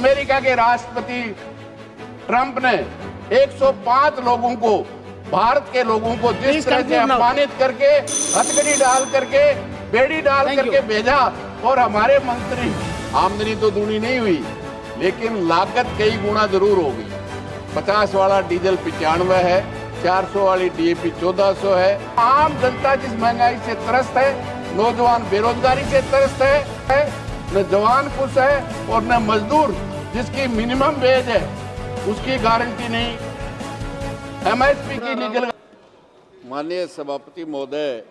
America के राष्ट्रपति Trump ने 105 लोगों को, भारत के लोगों को जिस तरह से अपमानित करके, हथकड़ी डाल करके, बेड़ी डाल करके भेजा, और हमारे मंत्री, आमदनी तो दूनी नहीं हुई लेकिन लागत कई गुना जरूर होगी। 50 वाला डीजल 95 है, 400 वाली डीएपी 1400 है। आम जनता जिस महंगाई से त्रस्त है, नौजवान बेरोजगारी से त्रस्त है, न जवान खुश है और न मजदूर जिसकी मिनिमम वेज है उसकी गारंटी नहीं, एमएसपी की लीगल। माननीय सभापति महोदय,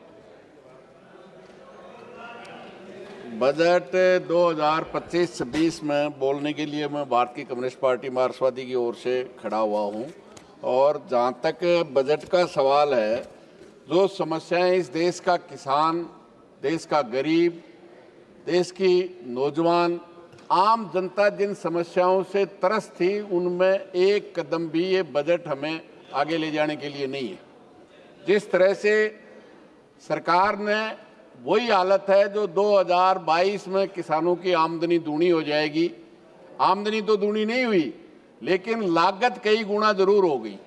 बजट 2025-26 में बोलने के लिए मैं भारतीय कम्युनिस्ट पार्टी मार्क्सवादी की ओर से खड़ा हुआ हूं। और जहां तक बजट का सवाल है, जो समस्याएं इस देश का किसान, देश का गरीब, देश की नौजवान, आम जनता जिन समस्याओं से त्रस्त थी, उनमें एक कदम भी ये बजट हमें आगे ले जाने के लिए नहीं है। जिस तरह से सरकार ने, वही हालत है जो 2022 में किसानों की आमदनी दूनी हो जाएगी। आमदनी तो दूनी नहीं हुई लेकिन लागत कई गुना जरूर हो गई।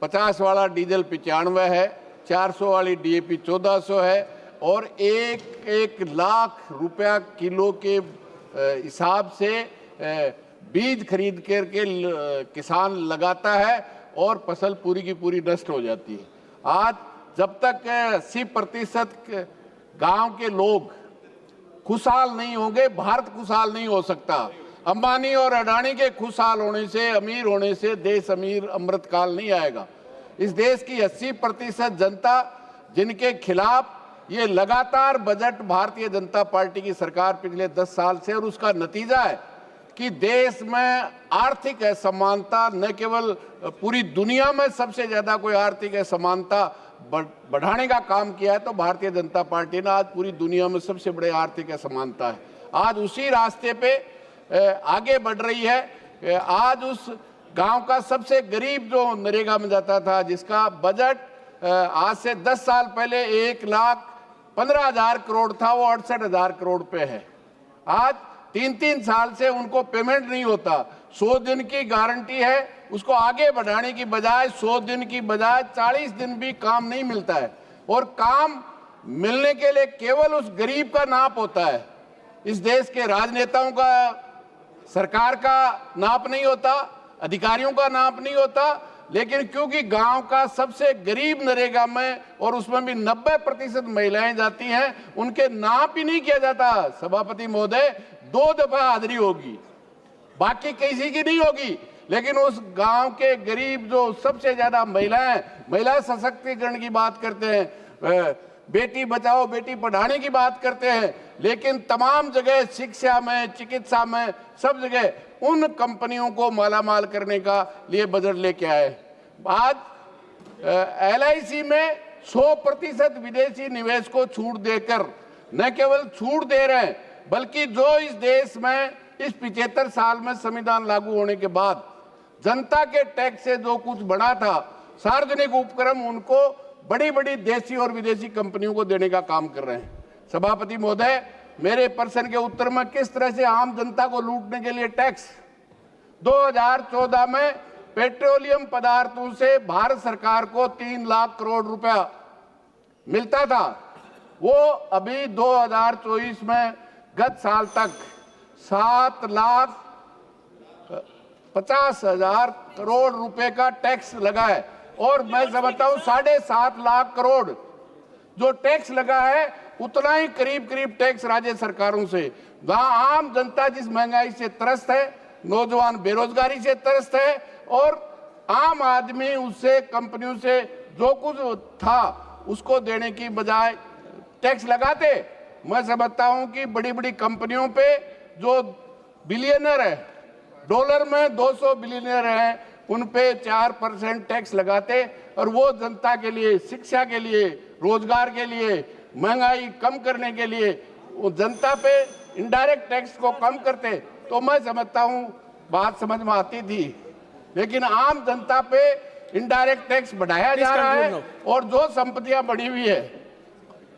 50 वाला डीजल 95 है, 400 वाली डीएपी 1400 है, और 1 लाख रुपया किलो के हिसाब से बीज खरीद करके किसान लगाता है और फसल पूरी की पूरी नष्ट हो जाती है। आज जब तक 80% गांव के लोग खुशहाल नहीं होंगे, भारत खुशहाल नहीं हो सकता। अंबानी और अडानी के खुशहाल होने से, अमीर होने से देश अमीर अमृतकाल नहीं आएगा। इस देश की 80% जनता जिनके खिलाफ ये लगातार बजट भारतीय जनता पार्टी की सरकार पिछले 10 साल से, और उसका नतीजा है कि देश में आर्थिक असमानता, न केवल पूरी दुनिया में सबसे ज्यादा कोई आर्थिक असमानता बढ़ाने का काम किया है तो भारतीय जनता पार्टी ने। आज पूरी दुनिया में सबसे बड़े आर्थिक असमानता है, आज उसी रास्ते पे आगे बढ़ रही है। आज उस गांव का सबसे गरीब जो नरेगा में जाता था, जिसका बजट आज से 10 साल पहले 1,15,000 करोड़ था, वो 68,000 करोड़ पे है। आज 3-3 साल से उनको पेमेंट नहीं होता। 100 दिन की गारंटी है, उसको आगे बढ़ाने की बजाय 100 दिन की बजाय 40 दिन भी काम नहीं मिलता है, और काम मिलने के लिए केवल उस गरीब का नाप होता है। इस देश के राजनेताओं का, सरकार का नाप नहीं होता, अधिकारियों का नाप नहीं होता, लेकिन क्योंकि गांव का सबसे गरीब नरेगा में, और उसमें भी 90% महिलाएं जाती हैं, उनके नाप ही नहीं किया जाता। सभापति महोदय, 2 दफा हाजिरी होगी, बाकी किसी की नहीं होगी, लेकिन उस गांव के गरीब जो सबसे ज्यादा महिलाएं, महिला सशक्तिकरण की बात करते हैं, बेटी बचाओ बेटी पढ़ाने की बात करते हैं, लेकिन तमाम जगह शिक्षा में, चिकित्सा में, सब जगह उन कंपनियों को मालामाल करने का लिए बजट लेके आए। आज LIC में 100% विदेशी निवेश को छूट देकर, न केवल छूट दे रहे हैं बल्कि जो इस देश में इस 75 साल में संविधान लागू होने के बाद जनता के टैक्स से जो कुछ बना था, सार्वजनिक उपक्रम, उनको बड़ी बड़ी देशी और विदेशी कंपनियों को देने का काम कर रहे हैं। सभापति महोदय, मेरे प्रश्न के उत्तर में किस तरह से आम जनता को लूटने के लिए टैक्स, 2014 में पेट्रोलियम पदार्थों से भारत सरकार को 3 लाख करोड़ रुपया मिलता था, वो अभी 2024 में गत साल तक 7,50,000 करोड़ रुपए का टैक्स लगा है। और मैं समझता हूं 7.5 लाख करोड़ जो टैक्स लगा है, उतना ही करीब करीब टैक्स राज्य सरकारों से। वहां आम जनता जिस महंगाई से त्रस्त है, नौजवान बेरोजगारी से त्रस्त है, और आम आदमी उससे, कंपनियों से जो कुछ था उसको देने की बजाय टैक्स लगाते। मैं समझता हूं कि बड़ी बड़ी कंपनियों पे जो बिलियनर है, डॉलर में 200 बिलियनर हैं, उन पे 4% टैक्स लगाते, और वो जनता के लिए, शिक्षा के लिए, रोजगार के लिए, महंगाई कम करने के लिए वो जनता पे इनडायरेक्ट टैक्स को कम करते, तो मैं समझता हूं बात समझ में आती थी। लेकिन आम जनता पे इनडायरेक्ट टैक्स बढ़ाया जा रहा है, और जो संपत्तियां बढ़ी हुई है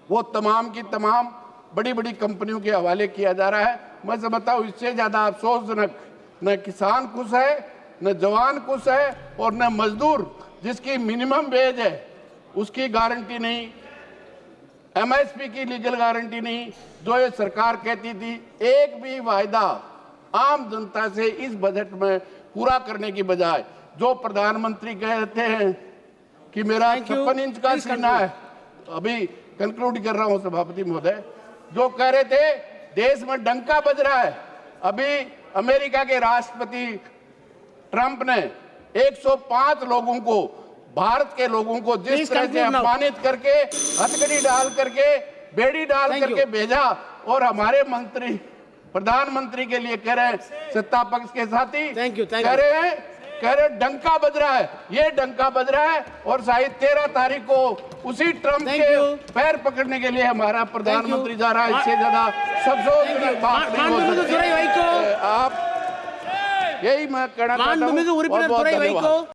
वो तमाम की तमाम बड़ी बड़ी कंपनियों के हवाले किया जा रहा है। मैं समझता हूं इससे ज्यादा अफसोसजनक न किसान खुश है, न जवान खुश है, और न मजदूर जिसकी मिनिमम वेज है उसकी गारंटी नहीं, एमएसपी की लीगल गारंटी नहीं। जो ये सरकार कहती थी, एक भी वायदा आम जनता से इस बजट में पूरा करने की बजाय जो प्रधानमंत्री कहते हैं कि मेरा 56 इंच का सीना है, अभी कंक्लूड कर रहा हूं सभापति महोदय, जो कह रहे थे देश में डंका बज रहा है। अभी अमेरिका के राष्ट्रपति ट्रंप ने 105 लोगों को, भारत के लोगों को जिस तरह से अपमानित करके, हथकड़ी डाल करके, बेड़ी डाल करके भेजा, और हमारे मंत्री प्रधानमंत्री के लिए कह रहे हैं सत्ता पक्ष के साथी कह रहे डंका बज रहा है, ये डंका बज रहा है। और शायद 13 तारीख को उसी ट्रंप के पैर पकड़ने के लिए हमारा प्रधानमंत्री जा रहा है। इससे ज्यादा सब बात नहीं हो सकती। आप यही मैं कहना चाहता हूँ।